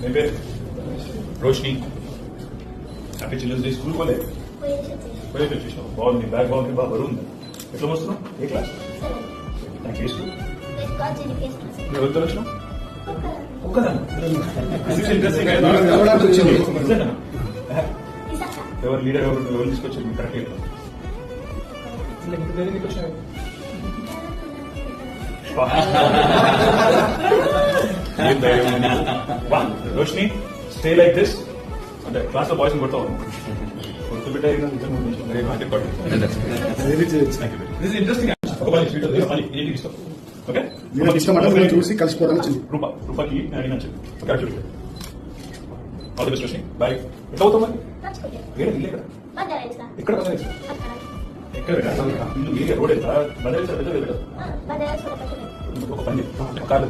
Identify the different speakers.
Speaker 1: मेरे रोशनी happy children's day school కోలే పోయేసి వచ్చేసాం. బాగుంది, బ్యాగ్ బాగుంది, బాగా బరువు ఉంది. ఎట్లా వస్తున్నావు? ఏ క్లాస్? నాకు ఏ స్కూల్? నువ్వు ఎవరితో వచ్చినావు? ఒక్కదాన్ని. ఎవరు లీడర్ ఎవరు తీసుకొచ్చారు? మీకు కరెక్ట్ ఏం ధైర్యం. Roshni stay like this. అంటే క్లాస్ లో బాయ్స్ కొడతావు
Speaker 2: చూసి కలిసిపోవడం
Speaker 1: రూపాకి అడిగిన all the best Roshni. Bye. ఎట్లా అవుతావు మరి? ఇల్లు ఎక్కడ? ఎక్కడ ఇల్లు రోడ్ ఎంత? ఒక పని కార్లు